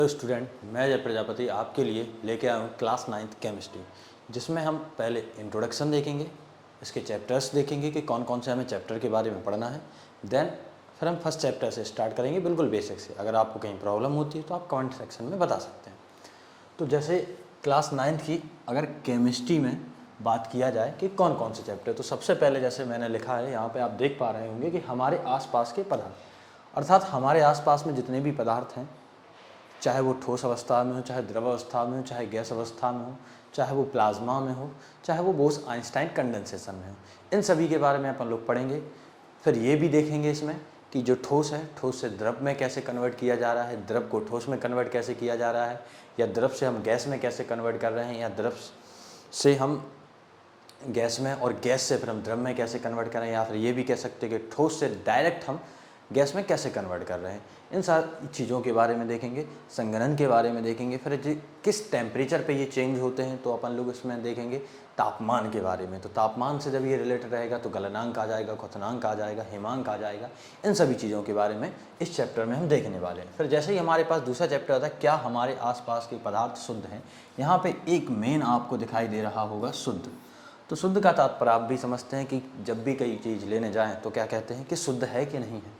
Hello student, मैं जय प्रजापति आपके लिए लेके आया हूँ क्लास 9th केमिस्ट्री, जिसमें हम पहले इंट्रोडक्शन देखेंगे, इसके चैप्टर्स देखेंगे कि कौन कौन से हमें चैप्टर के बारे में पढ़ना है। देन फिर हम फर्स्ट चैप्टर से स्टार्ट करेंगे, बिल्कुल बेसिक से। अगर आपको कहीं प्रॉब्लम होती है तो आप कमेंट सेक्शन में बता सकते हैं। तो जैसे क्लास 9th की अगर केमिस्ट्री में बात किया जाए कि कौन कौन से चैप्टर, तो सबसे पहले जैसे मैंने लिखा है यहाँ पे, आप देख पा रहे होंगे कि हमारे आसपास के पदार्थ, अर्थात हमारे आसपास में जितने भी पदार्थ हैं, चाहे वो ठोस अवस्था में हो, चाहे द्रव अवस्था में हो, चाहे गैस अवस्था में हो, चाहे वो प्लाज्मा में हो, चाहे वो बोस आइंस्टाइन कंडेंसेशन में हो, इन सभी के बारे में अपन लोग पढ़ेंगे। फिर ये भी देखेंगे इसमें कि जो ठोस है, ठोस से द्रव में कैसे कन्वर्ट किया जा रहा है, द्रव को ठोस में कन्वर्ट कैसे किया जा रहा है, या द्रव से हम गैस में कैसे कन्वर्ट कर रहे हैं, या द्रव से हम गैस में और गैस से फिर हम द्रव में कैसे कन्वर्ट कर रहे हैं, या फिर ये भी कह सकते हैं कि ठोस से डायरेक्ट हम गैस में कैसे कन्वर्ट कर रहे हैं। इन सारी चीज़ों के बारे में देखेंगे, संघनन के बारे में देखेंगे। फिर किस टेम्परेचर पे ये चेंज होते हैं तो अपन लोग इसमें देखेंगे तापमान के बारे में। तो तापमान से जब ये रिलेटेड रहेगा तो गलनांक आ जाएगा, क्वथनांक आ जाएगा, हिमांक आ जाएगा। इन सभी चीज़ों के बारे में इस चैप्टर में हम देखने वाले हैं। फिर जैसे ही हमारे पास दूसरा चैप्टर आता है, क्या हमारे आसपास के पदार्थ शुद्ध हैं। यहाँ पर एक मेन आपको दिखाई दे रहा होगा शुद्ध। तो शुद्ध का तात्पर्य आप भी समझते हैं कि जब भी कोई चीज़ लेने जाएँ तो क्या कहते हैं कि शुद्ध है कि नहीं है।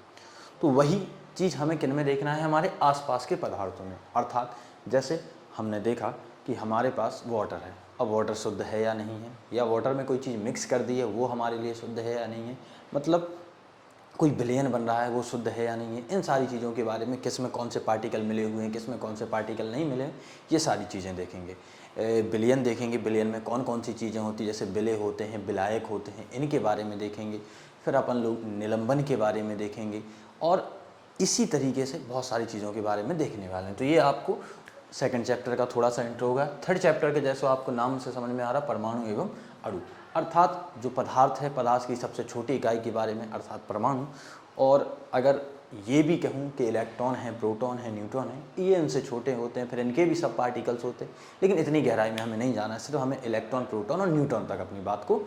तो वही चीज़ हमें किन में देखना है, हमारे आसपास के पदार्थों में। अर्थात जैसे हमने देखा कि हमारे पास वाटर है, अब वाटर शुद्ध है या नहीं है, या वाटर में कोई चीज़ मिक्स कर दी है वो हमारे लिए शुद्ध है या नहीं है, मतलब कोई विलयन बन रहा है वो शुद्ध है या नहीं है। इन सारी चीज़ों के बारे में, किस में कौन से पार्टिकल मिले हुए हैं, किस में कौन से पार्टिकल नहीं मिले, ये सारी चीज़ें देखेंगे। विलयन देखेंगे, विलयन में कौन कौन सी चीज़ें होती हैं, जैसे विलय होते हैं, विलायक होते हैं, इनके बारे में देखेंगे। फिर अपन लोग निलंबन के बारे में देखेंगे, और इसी तरीके से बहुत सारी चीज़ों के बारे में देखने वाले हैं। तो ये आपको सेकंड चैप्टर का थोड़ा सा इंट्रो होगा। थर्ड चैप्टर के जैसे आपको नाम से समझ में आ रहा, परमाणु एवं अणु, अर्थात जो पदार्थ है, पदार्थ की सबसे छोटी इकाई के बारे में, अर्थात परमाणु। और अगर ये भी कहूँ कि इलेक्ट्रॉन है, प्रोटॉन है, न्यूट्रॉन है, ये इनसे छोटे होते हैं, फिर इनके भी सब पार्टिकल्स होते हैं, लेकिन इतनी गहराई में हमें नहीं जाना है। सिर्फ हमें इलेक्ट्रॉन, प्रोटॉन और न्यूट्रॉन तक अपनी बात को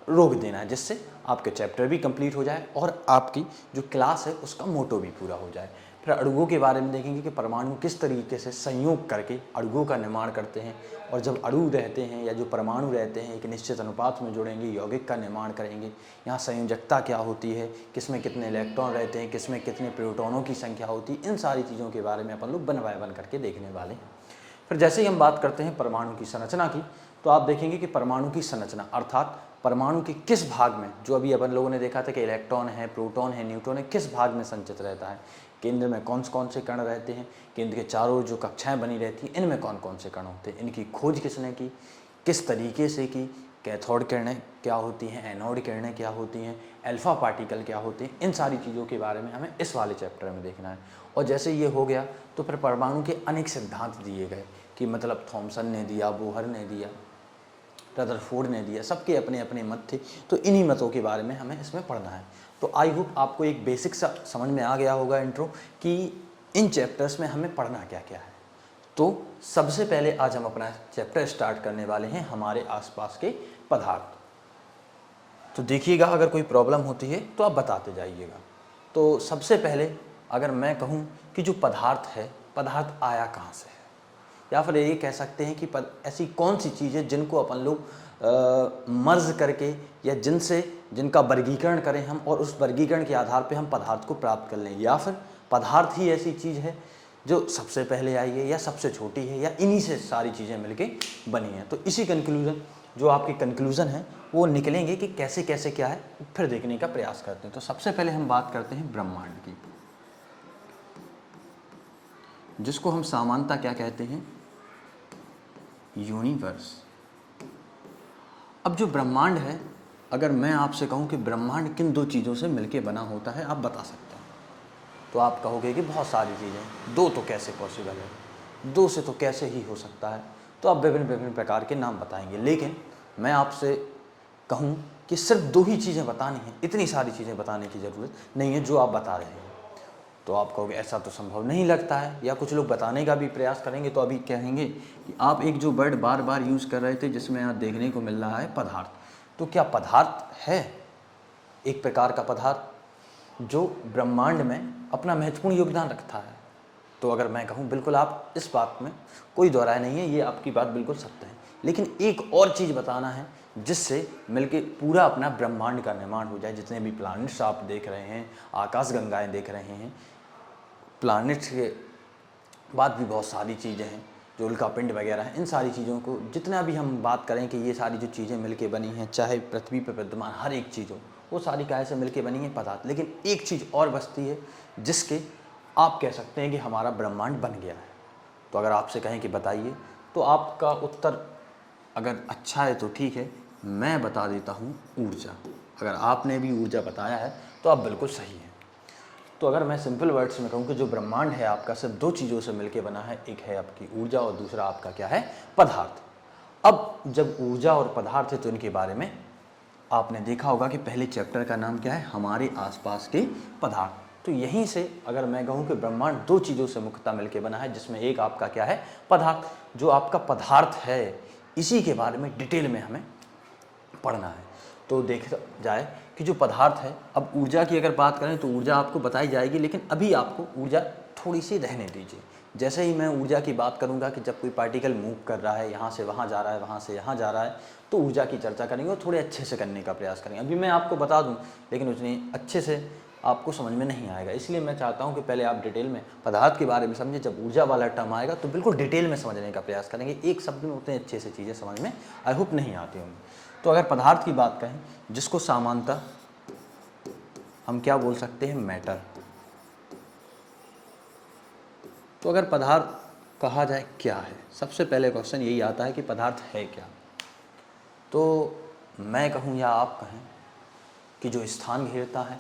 रोक देना है, जिससे आपके चैप्टर भी कंप्लीट हो जाए और आपकी जो क्लास है उसका मोटो भी पूरा हो जाए। फिर अणुओं के बारे में देखेंगे कि परमाणु किस तरीके से संयोग करके अणुओं का निर्माण करते हैं, और जब अणु रहते हैं या जो परमाणु रहते हैं एक निश्चित अनुपात में जुड़ेंगे, यौगिक का निर्माण करेंगे। यहाँ संयोजकता क्या होती है, किसमें कितने इलेक्ट्रॉन रहते हैं, किसमें कितने प्रोटॉनों की संख्या होती है, इन सारी चीज़ों के बारे में अपन लोग वन बाय वन करके देखने वाले हैं। फिर जैसे ही हम बात करते हैं परमाणु की संरचना की, तो आप देखेंगे कि परमाणु की संरचना अर्थात परमाणु के किस भाग में, जो अभी अपन लोगों ने देखा था कि इलेक्ट्रॉन है, प्रोटॉन है, न्यूट्रॉन है, किस भाग में संचित रहता है, केंद्र में कौन से कण रहते हैं, केंद्र के चारों जो कक्षाएं बनी रहती हैं इनमें कौन कौन से कण होते हैं, इनकी खोज किसने की, किस तरीके से की, कैथोड किरणें क्या होती हैं, एनोड किरणें क्या होती हैं, अल्फा पार्टिकल क्या होते हैं, इन सारी चीज़ों के बारे में हमें इस वाले चैप्टर में देखना है। और जैसे ये हो गया तो फिर परमाणु के अनेक सिद्धांत दिए गए कि मतलब थॉमसन ने दिया, बोहर ने दिया, रदरफोर्ड ने दिया, सबके अपने अपने मत थे। तो इन्हीं मतों के बारे में हमें इसमें पढ़ना है। तो आई होप आपको एक बेसिक सा समझ में आ गया होगा इंट्रो कि इन चैप्टर्स में हमें पढ़ना क्या क्या है। तो सबसे पहले आज हम अपना चैप्टर स्टार्ट करने वाले हैं हमारे आसपास के पदार्थ। तो देखिएगा, अगर कोई प्रॉब्लम होती है तो आप बताते जाइएगा। तो सबसे पहले अगर मैं कहूँ कि जो पदार्थ है, पदार्थ आया कहाँ से है, या फिर ये कह सकते हैं कि ऐसी कौन सी चीज़ें जिनको अपन लोग मर्ज करके या जिनका वर्गीकरण करें हम, और उस वर्गीकरण के आधार पे हम पदार्थ को प्राप्त कर लें, या फिर पदार्थ ही ऐसी चीज़ है जो सबसे पहले आई है या सबसे छोटी है, या इन्हीं से सारी चीज़ें मिलके बनी हैं। तो इसी कंक्लूजन, जो आपके कंक्लूजन है वो निकलेंगे कि कैसे कैसे क्या है, फिर देखने का प्रयास करते हैं। तो सबसे पहले हम बात करते हैं ब्रह्मांड की, जिसको हम सामान्यतः क्या कहते हैं, यूनिवर्स। अब जो ब्रह्मांड है, अगर मैं आपसे कहूं कि ब्रह्मांड किन दो चीज़ों से मिलके बना होता है, आप बता सकते हैं, तो आप कहोगे कि बहुत सारी चीज़ें, दो तो कैसे पॉसिबल है, दो से तो कैसे ही हो सकता है, तो आप विभिन्न विभिन्न प्रकार के नाम बताएंगे। लेकिन मैं आपसे कहूँ कि सिर्फ दो ही चीज़ें बतानी हैं, इतनी सारी चीज़ें बताने की ज़रूरत नहीं है जो आप बता रहे हैं। तो आप कहोगे ऐसा तो संभव नहीं लगता है, या कुछ लोग बताने का भी प्रयास करेंगे तो अभी कहेंगे कि आप एक जो वर्ड बार बार यूज़ कर रहे थे जिसमें यहाँ देखने को मिल रहा है पदार्थ, तो क्या पदार्थ है एक प्रकार का पदार्थ जो ब्रह्मांड में अपना महत्वपूर्ण योगदान रखता है? तो अगर मैं कहूँ बिल्कुल आप इस बात में कोई दो राय नहीं है, ये आपकी बात बिल्कुल सत्य है। लेकिन एक और चीज़ बताना है जिससे मिलके पूरा अपना ब्रह्मांड का निर्माण हो जाए। जितने भी प्लैनेट्स आप देख रहे हैं, आकाश गंगाएं देख रहे हैं, प्लैनेट्स के बाद भी बहुत सारी चीज़ें हैं जो उल्का पिंड वगैरह हैं, इन सारी चीज़ों को जितना भी हम बात करें कि ये सारी जो चीज़ें मिलके बनी हैं, चाहे पृथ्वी पर विद्यमान हर एक चीज़ हो, वो सारी काहे से मिलके बनी है? पदार्थ। लेकिन एक चीज़ और बचती है जिसके आप कह सकते हैं कि हमारा ब्रह्मांड बन गया है। तो अगर आपसे कहें कि बताइए, तो आपका उत्तर अगर अच्छा है तो ठीक है, मैं बता देता हूँ ऊर्जा। अगर आपने भी ऊर्जा बताया है तो आप बिल्कुल सही हैं। तो अगर मैं सिंपल वर्ड्स में कहूँ कि जो ब्रह्मांड है आपका सिर्फ दो चीज़ों से मिलके बना है, एक है आपकी ऊर्जा और दूसरा आपका क्या है? पदार्थ। अब जब ऊर्जा और पदार्थ है तो इनके बारे में आपने देखा होगा कि पहले चैप्टर का नाम क्या है? हमारे आसपास के पदार्थ। तो यहीं से अगर मैं कहूँ कि ब्रह्मांड दो चीज़ों से मुख्यतः मिलके बना है, जिसमें एक आपका क्या है? पदार्थ। जो आपका पदार्थ है इसी के बारे में डिटेल में हमें पढ़ना है। तो देखा जाए कि जो पदार्थ है, अब ऊर्जा की अगर बात करें तो ऊर्जा आपको बताई जाएगी, लेकिन अभी आपको ऊर्जा थोड़ी सी रहने दीजिए। जैसे ही मैं ऊर्जा की बात करूंगा कि जब कोई पार्टिकल मूव कर रहा है, यहाँ से वहाँ जा रहा है, वहाँ से यहाँ जा रहा है, तो ऊर्जा की चर्चा करेंगे और थोड़े अच्छे से करने का प्रयास करेंगे। अभी मैं आपको बता दूँ लेकिन उतनी अच्छे से आपको समझ में नहीं आएगा, इसलिए मैं चाहता हूँ कि पहले आप डिटेल में पदार्थ के बारे में समझें। जब ऊर्जा वाला टर्म आएगा तो बिल्कुल डिटेल में समझने का प्रयास करेंगे। एक शब्द में उतने अच्छे से चीज़ें समझ में आई होप नहीं आती होंगी। तो अगर पदार्थ की बात कहें, जिसको सामान्यतः हम क्या बोल सकते हैं? मैटर। तो अगर पदार्थ कहा जाए क्या है, सबसे पहले क्वेश्चन यही आता है कि पदार्थ है क्या। तो मैं कहूँ या आप कहें कि जो स्थान घेरता है,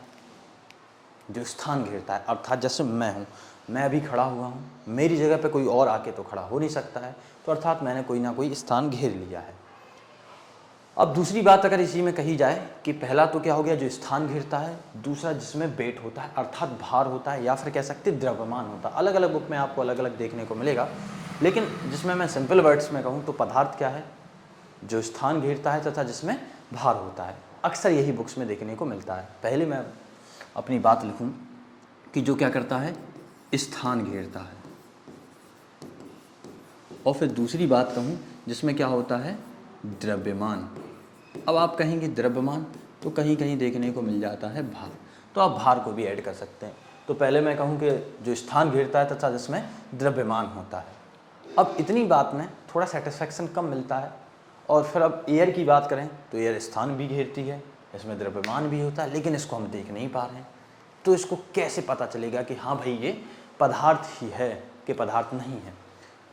जो स्थान घेरता है, अर्थात जैसे मैं हूँ, मैं अभी खड़ा हुआ हूँ, मेरी जगह पे कोई और आके तो खड़ा हो नहीं सकता है, तो अर्थात मैंने कोई ना कोई स्थान घेर लिया है। अब दूसरी बात अगर इसी में कही जाए कि पहला तो क्या हो गया? जो स्थान घेरता है। दूसरा जिसमें वेट होता है, अर्थात भार होता है, या फिर कह सकते द्रव्यमान होता है। अलग अलग बुक में आपको अलग अलग देखने को मिलेगा, लेकिन जिसमें मैं सिंपल वर्ड्स में कहूँ तो पदार्थ क्या है? जो स्थान घेरता है तथा जिसमें भार होता है। अक्सर यही बुक्स में देखने को मिलता है। पहले मैं अपनी बात लिखूं कि जो क्या करता है? स्थान घेरता है। और फिर दूसरी बात कहूं जिसमें क्या होता है? द्रव्यमान। अब आप कहेंगे द्रव्यमान, तो कहीं कहीं देखने को मिल जाता है भार, तो आप भार को भी ऐड कर सकते हैं। तो पहले मैं कहूं कि जो स्थान घेरता है तथा जिसमें द्रव्यमान होता है। अब इतनी बात में थोड़ा सेटिस्फैक्शन कम मिलता है। और फिर अब एयर की बात करें तो एयर स्थान भी घेरती है, इसमें द्रव्यमान भी होता है, लेकिन इसको हम देख नहीं पा रहे हैं। तो इसको कैसे पता चलेगा कि हाँ भाई ये पदार्थ ही है कि पदार्थ नहीं है?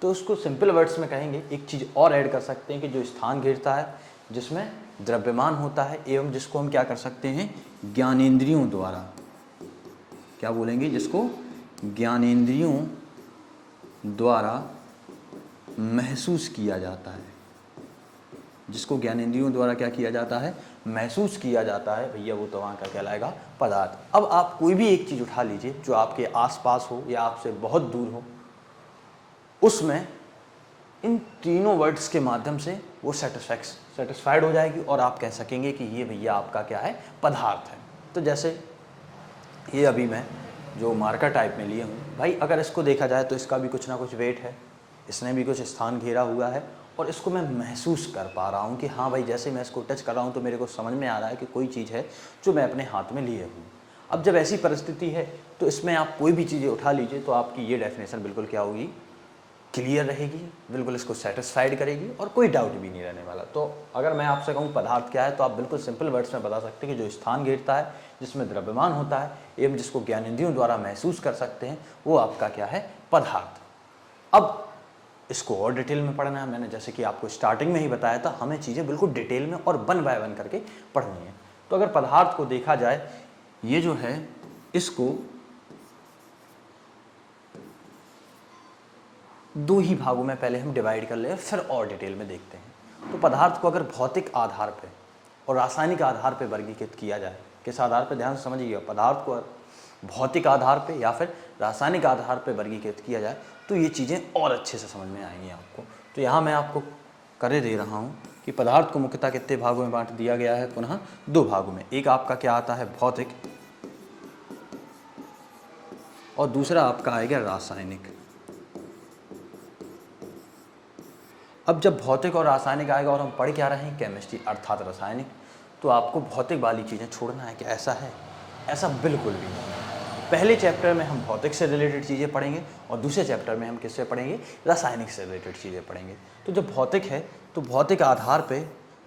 तो उसको सिंपल वर्ड्स में कहेंगे, एक चीज़ और ऐड कर सकते हैं कि जो स्थान घेरता है, जिसमें द्रव्यमान होता है, एवं जिसको हम क्या कर सकते हैं? ज्ञानेंद्रियों द्वारा, क्या बोलेंगे? जिसको ज्ञानेंद्रियों द्वारा महसूस किया जाता है। जिसको ज्ञानेंद्रियों द्वारा क्या किया जाता है? महसूस किया जाता है, भैया वो तो वहाँ का कहलाएगा पदार्थ। अब आप कोई भी एक चीज़ उठा लीजिए जो आपके आसपास हो या आपसे बहुत दूर हो, उसमें इन तीनों वर्ड्स के माध्यम से वो सेटिस्फाइड हो जाएगी और आप कह सकेंगे कि ये भैया आपका क्या है? पदार्थ है। तो जैसे ये अभी मैं जो मार्कर टाइप में लिए हूँ, भाई अगर इसको देखा जाए तो इसका भी कुछ ना कुछ वेट है, इसने भी कुछ स्थान घेरा हुआ है, और इसको मैं महसूस कर पा रहा हूँ कि हाँ भाई जैसे मैं इसको टच कर रहा हूँ तो मेरे को समझ में आ रहा है कि कोई चीज़ है जो मैं अपने हाथ में लिए हूँ। अब जब ऐसी परिस्थिति है तो इसमें आप कोई भी चीज़ें उठा लीजिए तो आपकी ये डेफिनेशन बिल्कुल क्या होगी? क्लियर रहेगी, बिल्कुल इसको सेटिस्फाइड करेगी और कोई डाउट भी नहीं रहने वाला। तो अगर मैं आपसे कहूँ पदार्थ क्या है, तो आप बिल्कुल सिंपल वर्ड्स में बता सकते हैं कि जो स्थान घेरता है, जिसमें द्रव्यमान होता है एवं जिसको ज्ञानेंद्रियों द्वारा महसूस कर सकते हैं, वो आपका क्या है? पदार्थ। अब इसको और डिटेल में पढ़ना है। मैंने जैसे कि आपको स्टार्टिंग में ही बताया था, हमें चीज़ें बिल्कुल डिटेल में और वन बाय वन करके पढ़नी है। तो अगर पदार्थ को देखा जाए, ये जो है इसको दो ही भागों में पहले हम डिवाइड कर ले, फिर और डिटेल में देखते हैं। तो पदार्थ को अगर भौतिक आधार पर और रासायनिक आधार पर वर्गीकृत किया जाए, किस आधार पर? ध्यान से समझिएगा। पदार्थ को भौतिक आधार पे या फिर रासायनिक आधार पे वर्गीकृत किया जाए तो ये चीज़ें और अच्छे से समझ में आएंगी आपको। तो यहाँ मैं आपको करे दे रहा हूँ कि पदार्थ को मुख्यतः कितने भागों में बांट दिया गया है? पुनः दो भागों में। एक आपका क्या आता है? भौतिक, और दूसरा आपका आएगा रासायनिक। अब जब भौतिक और रासायनिक आएगा और हम पढ़ क्या रहे हैं, केमिस्ट्री अर्थात रासायनिक, तो आपको भौतिक वाली चीज़ें छोड़ना है कि ऐसा है, ऐसा बिल्कुल भी नहीं। पहले चैप्टर में हम भौतिक से रिलेटेड चीज़ें पढ़ेंगे और दूसरे चैप्टर में हम किससे पढ़ेंगे, रासायनिक से रिलेटेड चीज़ें पढ़ेंगे। तो जब भौतिक है तो भौतिक आधार पे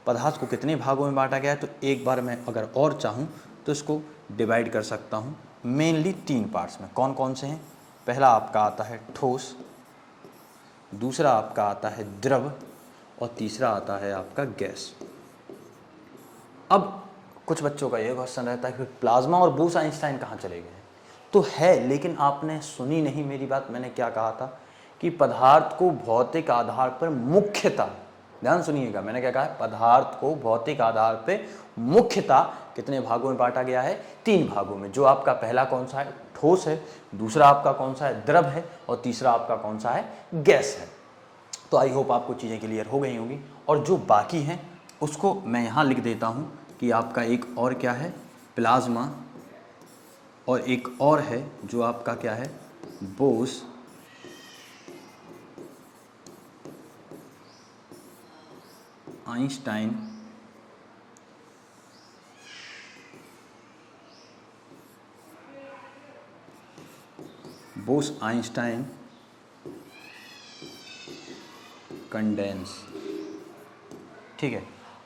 पदार्थ को कितने भागों में बांटा गया है, तो एक बार मैं अगर और चाहूँ तो इसको डिवाइड कर सकता हूँ मेनली 3 पार्ट्स में। कौन कौन से हैं, पहला आपका आता है ठोस, दूसरा आपका आता है द्रव और तीसरा आता है आपका गैस। अब कुछ बच्चों का यह क्वेश्चन रहता है कि प्लाज्मा और बोस आइंस्टाइन कहाँ चले गए, तो है, लेकिन आपने सुनी नहीं मेरी बात। मैंने क्या कहा था कि पदार्थ को भौतिक आधार पर मुख्यतः, ध्यान सुनिएगा, मैंने क्या कहा है, पदार्थ को भौतिक आधार पर मुख्यतः कितने भागों में बांटा गया है, 3 भागों में। जो आपका पहला कौन सा है, ठोस है, दूसरा आपका कौन सा है, द्रव है, और तीसरा आपका कौन सा है, गैस है। तो आई होप आपको चीज़ें क्लियर हो गई होंगी। और जो बाकी हैं उसको मैं यहाँ लिख देता हूँ कि आपका एक और क्या है, प्लाज्मा, और एक और है जो आपका क्या है, Bose Einstein Bose Einstein condense. ठीक है,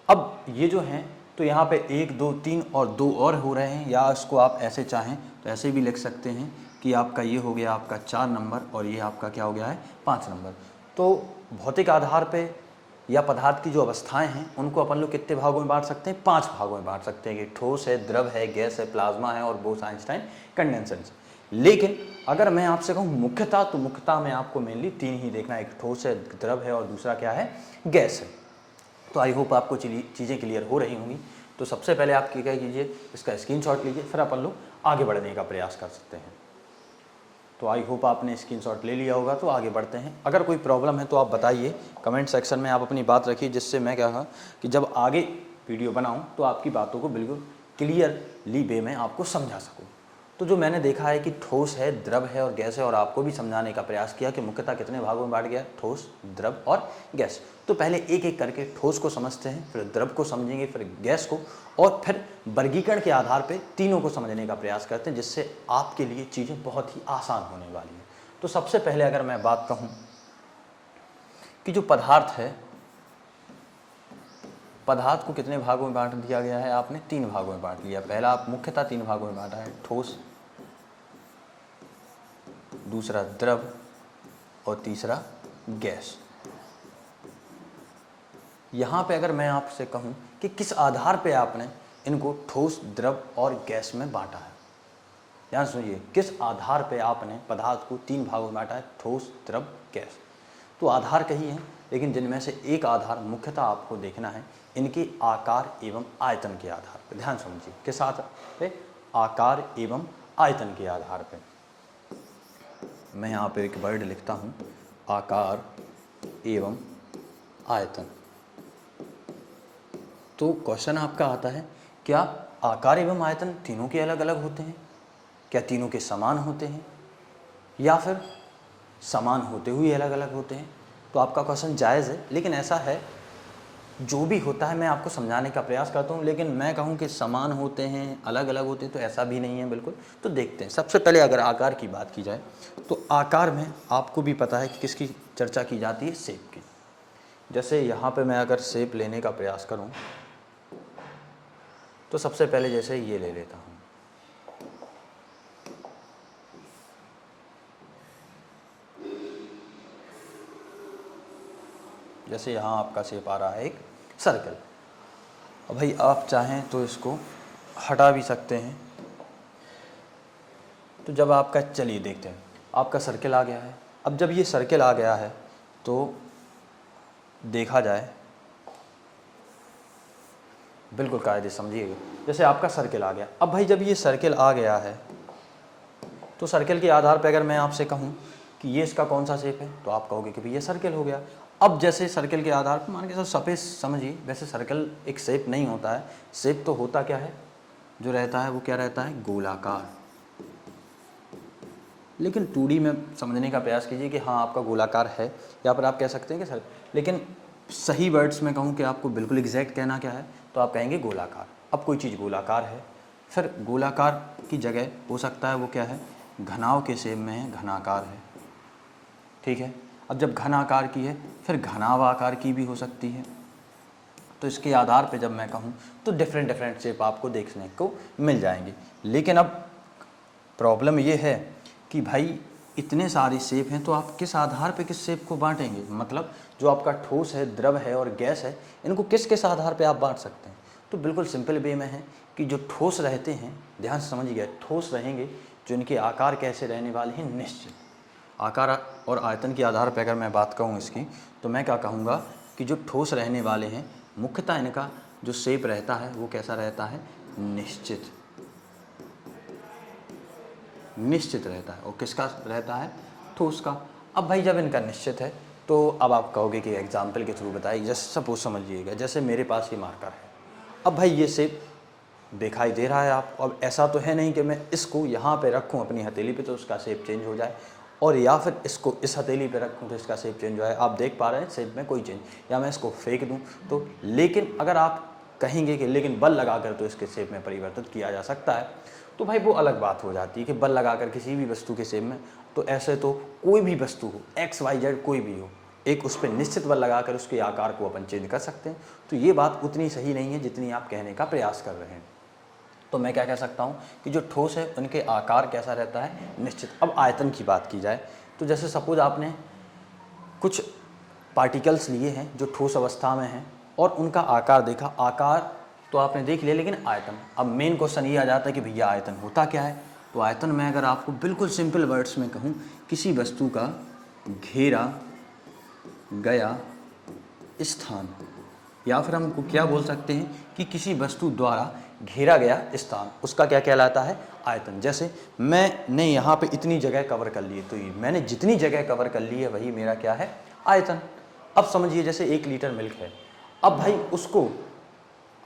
अब ये जो हैं तो यहाँ पे 1 2 3 और 2 और हो रहे हैं, या इसको आप ऐसे चाहें तो ऐसे भी लिख सकते हैं कि आपका ये हो गया आपका 4 नंबर और ये आपका क्या हो गया है, 5 नंबर। तो भौतिक आधार पे या पदार्थ की जो अवस्थाएं हैं उनको अपन लोग कितने भागों में बांट सकते हैं, 5 भागों में बांट सकते हैं कि ठोस है, द्रव है, गैस है, प्लाज्मा है और बोस आइंस्टाइन कंडेंसेशन। लेकिन अगर मैं आपसे कहूँ मुख्यता, तो मुख्यता में आपको मेनली 3 ही देखना है, एक ठोस है, द्रव है और दूसरा क्या है, गैस है। तो आई होप आपको चीज़ें क्लियर हो रही होंगी। तो सबसे पहले आप क्या कीजिए, इसका स्क्रीनशॉट लीजिए, फिर अपन लोग आगे बढ़ने का प्रयास कर सकते हैं। तो आई होप आपने स्क्रीनशॉट ले लिया होगा। तो आगे बढ़ते हैं। अगर कोई प्रॉब्लम है तो आप बताइए कमेंट सेक्शन में, आप अपनी बात रखिए, जिससे मैं क्या कहा कि जब आगे वीडियो बनाऊँ तो आपकी बातों को बिल्कुल क्लियरली वे में आपको समझा सकूँ। तो जो मैंने देखा है कि ठोस है, द्रव है और गैस है, और आपको भी समझाने का प्रयास किया कि मुख्यतः कितने भागों में बांट गया, ठोस, द्रव और गैस। तो पहले एक एक करके ठोस को समझते हैं, फिर द्रव को समझेंगे, फिर गैस को, और फिर वर्गीकरण के आधार पे तीनों को समझने का प्रयास करते हैं, जिससे आपके लिए चीज़ें बहुत ही आसान होने वाली हैं। तो सबसे पहले अगर मैं बात कहूँ कि जो पदार्थ है, पदार्थ को कितने भागों में बांट दिया गया है, आपने 3 भागों में बांट लिया। पहला आप मुख्यतः 3 भागों में बांटा है, ठोस, दूसरा द्रव और तीसरा गैस। यहाँ पे अगर मैं आपसे कहूँ कि किस आधार पे आपने इनको ठोस, द्रव और गैस में बांटा है, ध्यान सुनिए, किस आधार पे आपने पदार्थ को 3 भागों में बांटा है, ठोस, द्रव, गैस। तो आधार कही है, लेकिन जिनमें से एक आधार मुख्यतः आपको देखना है इनके आकार एवं आयतन के आधार पर। ध्यान समझिए, किस आधार पे, आकार एवं आयतन के आधार पे। मैं यहाँ पे एक वर्ड लिखता हूँ, आकार एवं आयतन। तो क्वेश्चन आपका आता है, क्या आकार एवं आयतन तीनों के अलग अलग होते हैं, क्या तीनों के समान होते हैं, या फिर समान होते हुए अलग अलग होते हैं? तो आपका क्वेश्चन जायज़ है, लेकिन ऐसा है, जो भी होता है मैं आपको समझाने का प्रयास करता हूँ, लेकिन मैं कहूँ कि समान होते हैं, अलग अलग होते हैं, तो ऐसा भी नहीं है बिल्कुल। तो देखते हैं। सबसे पहले अगर आकार की बात की जाए तो आकार में आपको भी पता है कि किसकी चर्चा की जाती है, शेप की। जैसे यहाँ पे मैं अगर शेप लेने का प्रयास करूँ तो सबसे पहले जैसे ये ले लेता हूँ, जैसे यहाँ आपका शेप आ रहा है एक सर्कल। अब भाई आप चाहें तो इसको हटा भी सकते हैं। तो जब आपका, चलिए देखते हैं, आपका सर्कल आ गया है। अब जब ये सर्कल आ गया है तो देखा जाए, बिल्कुल कायदे समझिएगा, जैसे आपका सर्कल आ गया। अब भाई जब ये सर्कल आ गया है तो सर्कल के आधार पर अगर मैं आपसे कहूँ कि ये इसका कौन सा शेप है, तो आप कहोगे कि भाई ये सर्कल हो गया। अब जैसे सर्कल के आधार पर मान के सफेद समझिए, वैसे सर्कल एक शेप नहीं होता है, शेप तो होता क्या है, जो रहता है वो क्या रहता है, गोलाकार। लेकिन 2D में समझने का प्रयास कीजिए कि हाँ आपका गोलाकार है, या फिर आप कह सकते हैं कि सर, लेकिन सही वर्ड्स में कहूँ कि आपको बिल्कुल एग्जैक्ट कहना क्या है तो आप कहेंगे गोलाकार। अब कोई चीज़ गोलाकार है, फिर गोलाकार की जगह हो सकता है वो क्या है, घनाव के शेप में है, घनाकार है, ठीक है। अब जब घन आकार की है फिर घनाव आकार की भी हो सकती है। तो इसके आधार पे जब मैं कहूँ तो डिफरेंट शेप आपको देखने को मिल जाएंगी। लेकिन अब प्रॉब्लम ये है कि भाई इतने सारे शेप हैं तो आप किस आधार पे किस शेप को बांटेंगे, मतलब जो आपका ठोस है, द्रव है और गैस है, इनको किस किस आधार पे आप बांट सकते हैं। तो बिल्कुल सिंपल वे में है कि जो ठोस रहते हैं, ध्यान से समझिए, ठोस रहेंगे, जो इनके आकार कैसे रहने वाले हैं, निश्चित आकार और आयतन के आधार पर अगर मैं बात कहूँ इसकी, तो मैं क्या कहूँगा कि जो ठोस रहने वाले हैं मुख्यतः इनका जो शेप रहता है वो कैसा रहता है, निश्चित रहता है। और किसका रहता है, ठोस का। अब भाई जब इनका निश्चित है तो अब आप कहोगे कि एग्जाम्पल के थ्रू बताइए, जैसे सपोज समझिएगा, जैसे मेरे पास ये मार्कर है, अब भाई ये शेप दिखाई दे रहा है आपको। अब ऐसा तो है नहीं कि मैं इसको यहाँ पे रखूँ अपनी हथेली पे तो उसका शेप चेंज हो जाए, और या फिर इसको इस हथेली पे रखूँ तो इसका शेप चेंज हो जाए। आप देख पा रहे हैं शेप में कोई चेंज, या मैं इसको फेंक दूँ तो। लेकिन अगर आप कहेंगे कि लेकिन बल लगाकर तो इसके शेप में परिवर्तित किया जा सकता है, तो भाई वो अलग बात हो जाती है कि बल लगाकर किसी भी वस्तु के शेप में। तो ऐसे तो कोई भी वस्तु हो, XYZ कोई भी हो, एक उस पर निश्चित बल लगाकर उसके आकार को अपन चेंज कर सकते हैं। तो ये बात उतनी सही नहीं है जितनी आप कहने का प्रयास कर रहे हैं। तो मैं क्या कह सकता हूँ कि जो ठोस है उनके आकार कैसा रहता है, निश्चित। अब आयतन की बात की जाए तो जैसे सपोज आपने कुछ पार्टिकल्स लिए हैं जो ठोस अवस्था में हैं और उनका आकार देखा, आकार तो आपने देख लिया, लेकिन आयतन, अब मेन क्वेश्चन ये आ जाता है कि भैया आयतन होता क्या है। तो आयतन में अगर आपको बिल्कुल सिंपल वर्ड्स में कहूँ, किसी वस्तु का घेरा गया स्थान, या फिर हमको क्या बोल सकते हैं कि किसी वस्तु द्वारा घेरा गया स्थान, उसका क्या कहलाता है, आयतन। जैसे मैंने यहाँ पे इतनी जगह कवर कर ली है, तो मैंने जितनी जगह कवर कर ली है वही मेरा क्या है, आयतन। अब समझिए जैसे 1 लीटर मिल्क है, अब भाई उसको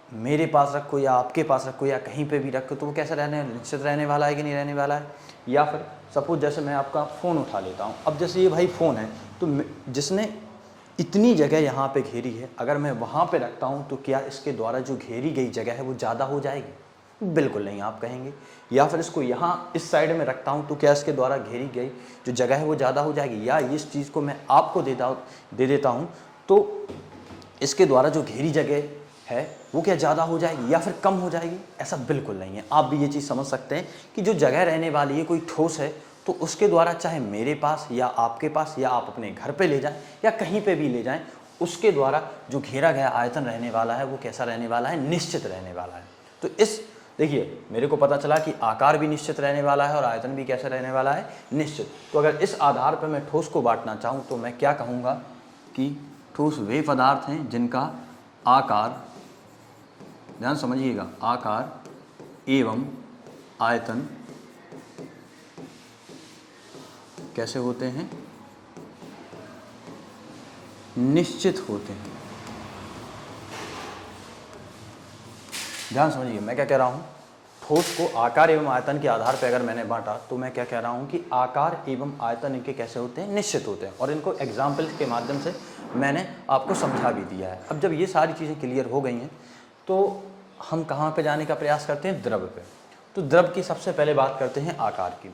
मेरे पास रखो या आपके पास रखो या कहीं पे भी रखो तो वो कैसा निश्चित रहने वाला है कि नहीं रहने वाला है। या फिर सपोज जैसे मैं आपका फ़ोन उठा लेता हूँ, अब जैसे ये भाई फ़ोन है तो जिसने इतनी जगह यहाँ पे घेरी है, अगर मैं वहाँ पे रखता हूँ तो क्या इसके द्वारा जो घेरी गई जगह है वो ज़्यादा हो जाएगी, बिल्कुल नहीं आप कहेंगे। या फिर इसको यहाँ इस साइड में रखता हूँ तो क्या इसके द्वारा घेरी गई जो जगह है वो ज़्यादा हो जाएगी। या इस चीज़ को मैं आपको दे देता हूँ तो इसके द्वारा जो घेरी जगह है वो क्या ज़्यादा हो जाएगी या फिर कम हो जाएगी, ऐसा बिल्कुल नहीं है। आप भी ये चीज़ समझ सकते हैं कि जो जगह रहने वाली है, कोई ठोस है तो उसके द्वारा चाहे मेरे पास या आपके पास या आप अपने घर पे ले जाएं या कहीं पे भी ले जाएं, उसके द्वारा जो घेरा गया आयतन रहने वाला है वो कैसा रहने वाला है, निश्चित रहने वाला है। तो इस देखिए मेरे को पता चला कि आकार भी निश्चित रहने वाला है और आयतन भी कैसा रहने वाला है, निश्चित। तो अगर इस आधार पर मैं ठोस को बांटना चाहूँ तो मैं क्या कहूँगा कि ठोस वे पदार्थ हैं जिनका आकार, ध्यान समझिएगा, आकार एवं आयतन कैसे होते हैं, निश्चित होते हैं। ध्यान समझिए मैं क्या कह रहा हूँ, ठोस को आकार एवं आयतन के आधार पर अगर मैंने बांटा तो मैं क्या कह रहा हूँ कि आकार एवं आयतन इनके कैसे होते हैं, निश्चित होते हैं। और इनको एग्जाम्पल्स के माध्यम से मैंने आपको समझा भी दिया है। अब जब ये सारी चीज़ें क्लियर हो गई हैं तो हम कहाँ पे जाने का प्रयास करते हैं, द्रव पे। तो द्रव की सबसे पहले बात करते हैं आकार की।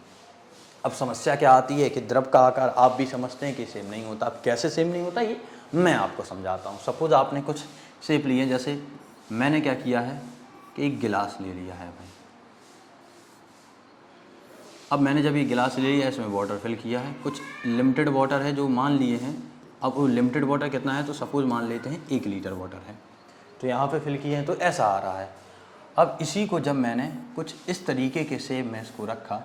अब समस्या क्या आती है कि द्रव का आकार आप भी समझते हैं कि सेम नहीं होता। अब कैसे सेम नहीं होता ये मैं आपको समझाता हूँ। सपोज आपने कुछ शेप लिए, जैसे मैंने क्या किया है कि एक गिलास ले लिया है भाई। अब मैंने जब ये गिलास ले लिया, इसमें वाटर फिल किया है, कुछ लिमिटेड वाटर है जो मान लिए हैं। अब वो लिमिटेड वाटर कितना है, तो सपोज मान लेते हैं 1 लीटर वाटर है, तो यहाँ पे फिल किए हैं तो ऐसा आ रहा है। अब इसी को जब मैंने कुछ इस तरीके के शेप में इसको रखा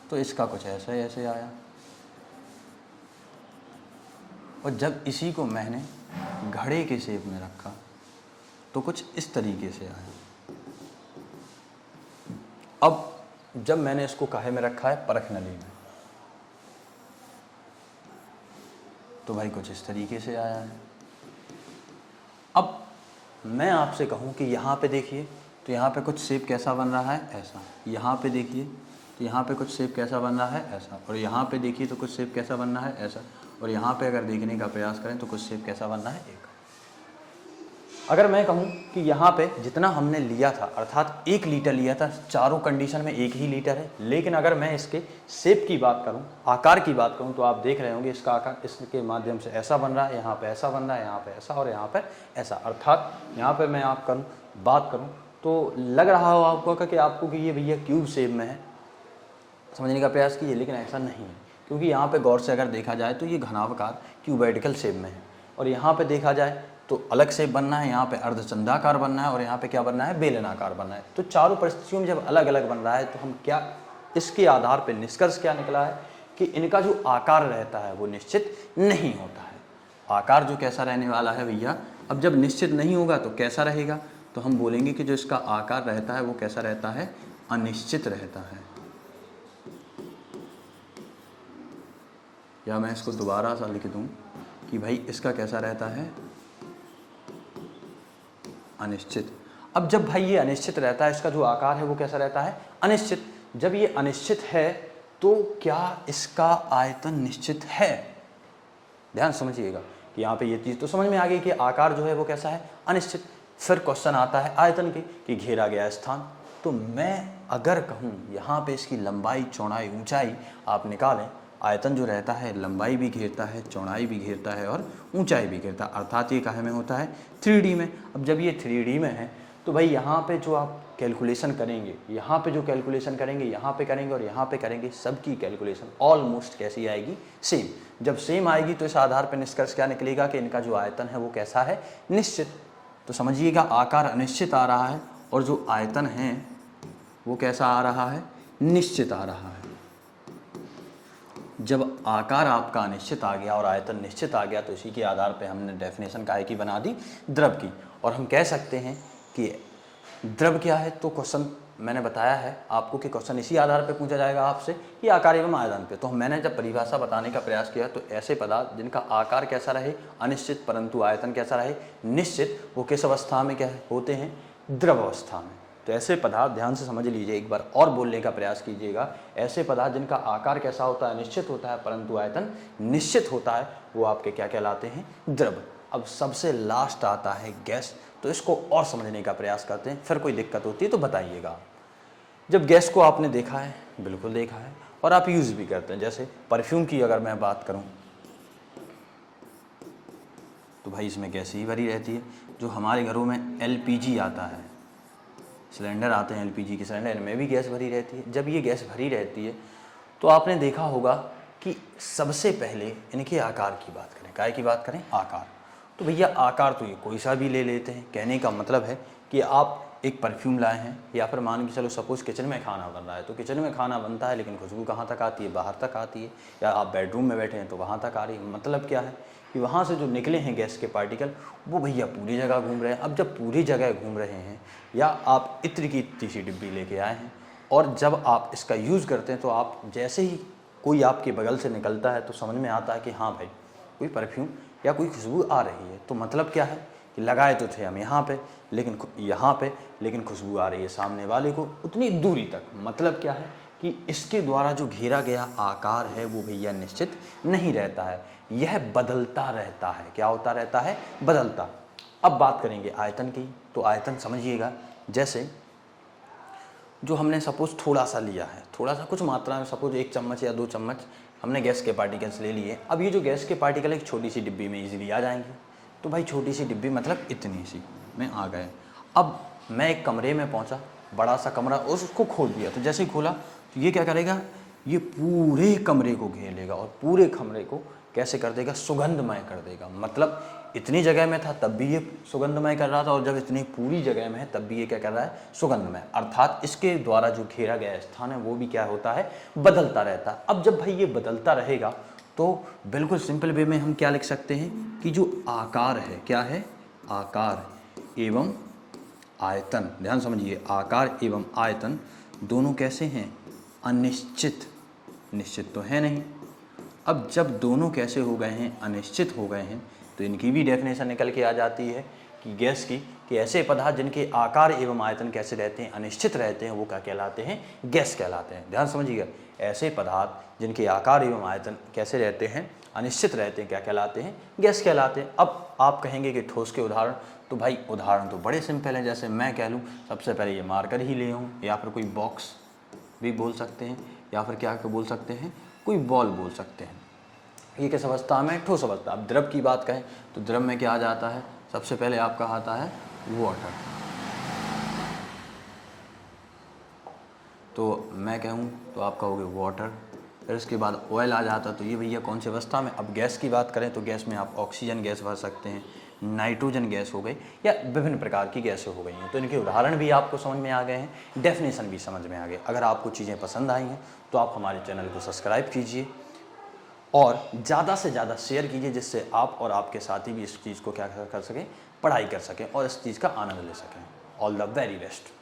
तो इसका कुछ ऐसे आया, और जब इसी को मैंने घड़े के शेप में रखा तो कुछ इस तरीके से आया। अब जब मैंने इसको काहे में रखा है, परख नली में, तो भाई कुछ इस तरीके से आया है। अब मैं आपसे कहूं कि यहाँ पे देखिए तो यहाँ पे कुछ शेप कैसा बन रहा है, ऐसा। यहाँ पे देखिए तो यहाँ पे कुछ शेप कैसा बन रहा है, ऐसा, और यहाँ पे देखिए तो कुछ शेप कैसा बन रहा है, ऐसा, और यहाँ पे अगर देखने का प्रयास करें तो कुछ शेप कैसा बन रहा है, एक। अगर मैं कहूँ कि यहाँ पे जितना हमने लिया था, अर्थात 1 लीटर लिया था, चारों कंडीशन में 1 ही लीटर है, लेकिन अगर मैं इसके शेप की बात करूँ, आकार की बात करूँ, तो आप देख रहे होंगे इसका आकार इसके माध्यम से ऐसा बन रहा है, यहाँ पे ऐसा बन रहा है, यहाँ पे ऐसा और यहाँ पे ऐसा। अर्थात यहाँ पे मैं आप करूँ बात करूँ तो लग रहा हो आपको कि ये भैया क्यूब शेप में है, समझने का प्रयास कीजिए, लेकिन ऐसा नहीं है, क्योंकि यहाँ पे गौर से अगर देखा जाए तो ये घनावकार क्यूबॉइडिकल शेप में है, और यहाँ पे देखा जाए तो अलग शेप बनना है, यहाँ पे अर्धचंद्राकार बनना है, और यहाँ पे क्या बनना है, बेलनाकार बनना है। तो चारों परिस्थितियों में जब अलग अलग बन रहा है तो हम क्या, इसके आधार पर निष्कर्ष क्या निकला है कि इनका जो आकार रहता है वो निश्चित नहीं होता है। आकार जो कैसा रहने वाला है भैया, अब जब निश्चित नहीं होगा तो कैसा रहेगा, तो हम बोलेंगे कि जो इसका आकार रहता है वो कैसा रहता है, अनिश्चित रहता है। या मैं इसको दोबारा सा लिख दूं कि भाई इसका कैसा रहता है, अनिश्चित। अब जब भाई ये अनिश्चित रहता है, इसका जो आकार है वो कैसा रहता है, अनिश्चित। जब ये अनिश्चित है तो क्या इसका आयतन निश्चित है, ध्यान समझिएगा कि यहाँ पे ये चीज़ तो समझ में आ गई कि आकार जो है वो कैसा है, अनिश्चित। फिर क्वेश्चन आता है आयतन के कि घेरा गया स्थान। तो मैं अगर कहूँ यहाँ पे इसकी लंबाई, चौड़ाई, ऊंचाई आप निकालें, आयतन जो रहता है लंबाई भी घेरता है, चौड़ाई भी घेरता है और ऊंचाई भी घेरता है, अर्थात ये काहे में होता है, 3D में। अब जब ये 3D में है तो भाई यहाँ पे जो आप कैलकुलेशन करेंगे, यहाँ पे जो कैलकुलेशन करेंगे, यहाँ पे करेंगे और यहाँ पे करेंगे, सबकी कैलकुलेशन ऑलमोस्ट कैसी आएगी, सेम। जब सेम आएगी तो इस आधार पर निष्कर्ष क्या निकलेगा कि इनका जो आयतन है वो कैसा है, निश्चित। तो समझिएगा आकार अनिश्चित आ रहा है और जो आयतन है वो कैसा आ रहा है, निश्चित आ रहा है। जब आकार आपका अनिश्चित आ गया और आयतन निश्चित आ गया तो इसी के आधार पे हमने डेफिनेशन काहे की बना दी, द्रव की। और हम कह सकते हैं कि द्रव क्या है, तो क्वेश्चन मैंने बताया है आपको कि क्वेश्चन इसी आधार पे पूछा जाएगा आपसे कि आकार एवं आयतन पे। तो मैंने जब परिभाषा बताने का प्रयास किया तो ऐसे पदार्थ जिनका आकार कैसा रहे, अनिश्चित, परंतु आयतन कैसा रहे, निश्चित, वो किस अवस्था में क्या होते हैं, द्रव अवस्था में। तो ऐसे पदार्थ ध्यान से समझ लीजिए, एक बार और बोलने का प्रयास कीजिएगा, ऐसे पदार्थ जिनका आकार कैसा होता है, निश्चित होता है, परंतु आयतन निश्चित होता है, वो आपके क्या कहलाते हैं, द्रव। अब सबसे लास्ट आता है गैस। तो इसको और समझने का प्रयास करते हैं, फिर कोई दिक्कत होती है तो बताइएगा। जब गैस को आपने देखा है, बिल्कुल देखा है, और आप यूज़ भी करते हैं, जैसे परफ्यूम की अगर मैं बात करूं तो भाई इसमें गैस ही भरी रहती है। जो हमारे घरों में LPG आता है, सिलेंडर आते हैं LPG के सिलेंडर, इनमें भी गैस भरी रहती है। जब ये गैस भरी रहती है तो आपने देखा होगा कि सबसे पहले इनके आकार की बात करें, काय की बात करें, आकार। तो भैया आकार तो ये कोई सा भी ले लेते हैं। कहने का मतलब है कि आप एक परफ्यूम लाए हैं, या फिर मान के चलो सपोज़ किचन में खाना बन रहा है, तो किचन में खाना बनता है लेकिन खुशबू कहाँ तक आती है, बाहर तक आती है, या आप बेडरूम में बैठे हैं तो वहाँ तक आ रही है। मतलब क्या है कि वहाँ से जो निकले हैं गैस के पार्टिकल वो भैया पूरी जगह घूम रहे हैं। अब जब पूरी जगह घूम रहे हैं, या आप इत्र की इतनी सी डिब्बी लेके आए हैं और जब आप इसका यूज़ करते हैं तो आप जैसे ही कोई आपके बगल से निकलता है तो समझ में आता है कि हाँ भाई कोई परफ्यूम या कोई खुशबू आ रही है। तो मतलब क्या है कि लगाए तो थे हम यहाँ पे, लेकिन खुशबू आ रही है सामने वाले को उतनी दूरी तक। मतलब क्या है कि इसके द्वारा जो घेरा गया आकार है वो भैया निश्चित नहीं रहता है, यह बदलता रहता है। क्या होता रहता है, बदलता। अब बात करेंगे आयतन की। तो आयतन समझिएगा, जैसे जो हमने सपोज़ थोड़ा सा लिया है, थोड़ा सा कुछ मात्रा में, सपोज़ 1 चम्मच या 2 चम्मच हमने गैस के पार्टिकल्स ले लिए। अब ये जो गैस के पार्टिकल एक छोटी सी डिब्बी में इजीली आ जाएंगे। तो भाई छोटी सी डिब्बी मतलब इतनी सी में आ गए। अब मैं एक कमरे में पहुंचा, बड़ा सा कमरा, उसको खोल दिया। तो जैसे ही खोला तो ये क्या करेगा, ये पूरे कमरे को घेर लेगा और पूरे कमरे को कैसे कर देगा, सुगंधमय कर देगा। मतलब इतनी जगह में था तब भी ये सुगंधमय कर रहा था, और जब इतनी पूरी जगह में है तब भी ये क्या कर रहा है, सुगंधमय। अर्थात इसके द्वारा जो घेरा गया स्थान है वो भी क्या होता है, बदलता रहता है। अब जब भाई ये बदलता रहेगा तो बिल्कुल सिंपल वे में हम क्या लिख सकते हैं कि जो आकार है, क्या है, आकार एवं आयतन। ध्यान समझिए, आकार एवं आयतन दोनों कैसे हैं, अनिश्चित। निश्चित तो है नहीं। अब जब दोनों कैसे हो गए हैं, अनिश्चित हो गए हैं, तो इनकी भी डेफिनेशन निकल के आ जाती है कि गैस की कि ऐसे पदार्थ जिनके आकार एवं आयतन कैसे रहते हैं, अनिश्चित रहते हैं, वो क्या कहलाते हैं, गैस कहलाते हैं। ध्यान समझिएगा, ऐसे पदार्थ जिनके आकार एवं आयतन कैसे रहते हैं, अनिश्चित रहते हैं, क्या कहलाते हैं, गैस कहलाते हैं। अब आप कहेंगे कि ठोस के उदाहरण, तो भाई उदाहरण तो बड़े सिंपल हैं। जैसे मैं कह लूँ सबसे पहले ये मार्कर ही ले आऊँ, या फिर कोई बॉक्स भी बोल सकते हैं, या फिर क्या बोल सकते हैं, कोई बॉल बोल सकते हैं। ये किस अवस्था में, ठोस अवस्था। अब द्रव की बात कहें तो द्रव में क्या आ जाता है, सबसे पहले आपका आता है वाटर। तो मैं कहूँ तो आप कहोगे वाटर। फिर उसके बाद ऑयल आ जाता है, तो ये भैया कौन सी अवस्था में। अब गैस की बात करें तो गैस में आप ऑक्सीजन गैस भर सकते हैं, नाइट्रोजन गैस हो गई, या विभिन्न प्रकार की गैसें हो गई हैं। तो इनके उदाहरण भी आपको समझ में आ गए हैं, डेफिनेशन भी समझ में आ गए। अगर आपको चीज़ें पसंद आई हैं तो आप हमारे चैनल को सब्सक्राइब कीजिए और ज़्यादा से ज़्यादा शेयर कीजिए, जिससे आप और आपके साथी भी इस चीज़ को क्या कर सकें, पढ़ाई कर सकें और इस चीज़ का आनंद ले सकें। All the very best.